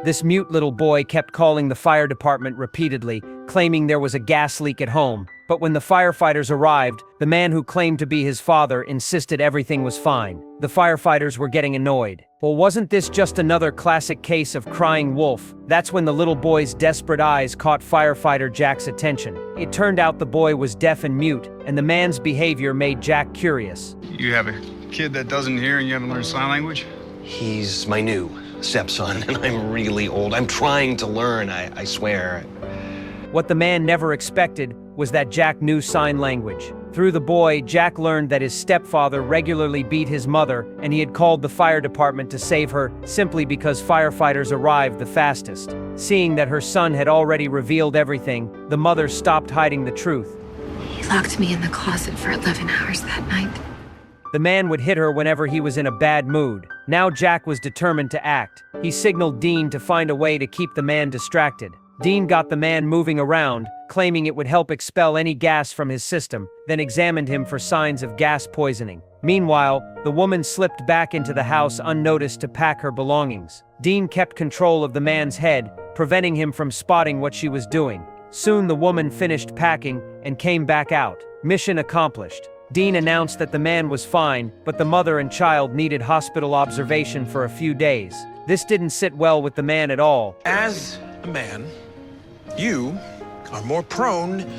This mute little boy kept calling the fire department repeatedly, claiming there was a gas leak at home. But when the firefighters arrived, the man who claimed to be his father insisted everything was fine. The firefighters were getting annoyed. Well, wasn't this just another classic case of crying wolf? That's when the little boy's desperate eyes caught firefighter Jack's attention. It turned out the boy was deaf and mute, and the man's behavior made Jack curious. You have a kid that doesn't hear and you haven't learned sign language? He's my new stepson, and I'm really old. I'm trying to learn, I swear. What the man never expected was that Jack knew sign language. Through the boy, Jack learned that his stepfather regularly beat his mother, and he had called the fire department to save her simply because firefighters arrived the fastest. Seeing that her son had already revealed everything, the mother stopped hiding the truth. He locked me in the closet for 11 hours that night. The man would hit her whenever he was in a bad mood. Now Jack was determined to act. He signaled Dean to find a way to keep the man distracted. Dean got the man moving around, claiming it would help expel any gas from his system, then examined him for signs of gas poisoning. Meanwhile, the woman slipped back into the house unnoticed to pack her belongings. Dean kept control of the man's head, preventing him from spotting what she was doing. Soon the woman finished packing and came back out. Mission accomplished. Dean announced that the man was fine, but the mother and child needed hospital observation for a few days. This didn't sit well with the man at all. As a man, you are more prone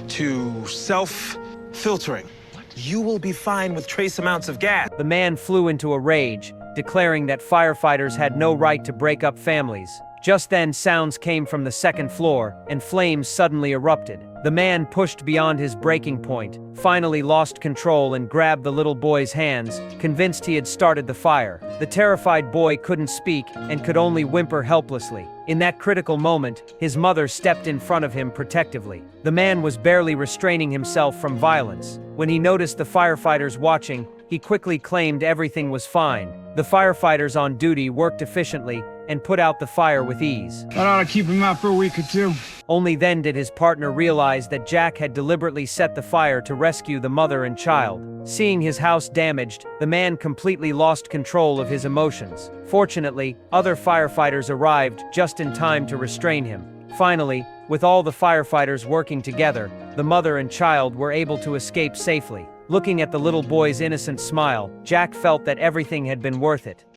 to self-filtering. You will be fine with trace amounts of gas. The man flew into a rage, declaring that firefighters had no right to break up families. Just then, sounds came from the second floor, and flames suddenly erupted. The man pushed beyond his breaking point, finally lost control and grabbed the little boy's hands, convinced he had started the fire. The terrified boy couldn't speak and could only whimper helplessly. In that critical moment, his mother stepped in front of him protectively. The man was barely restraining himself from violence. When he noticed the firefighters watching, he quickly claimed everything was fine. The firefighters on duty worked efficiently and put out the fire with ease. That ought to keep him out for a week or two. Only then did his partner realize that Jack had deliberately set the fire to rescue the mother and child. Seeing his house damaged, the man completely lost control of his emotions. Fortunately, other firefighters arrived just in time to restrain him. Finally, with all the firefighters working together, the mother and child were able to escape safely. Looking at the little boy's innocent smile, Jack felt that everything had been worth it.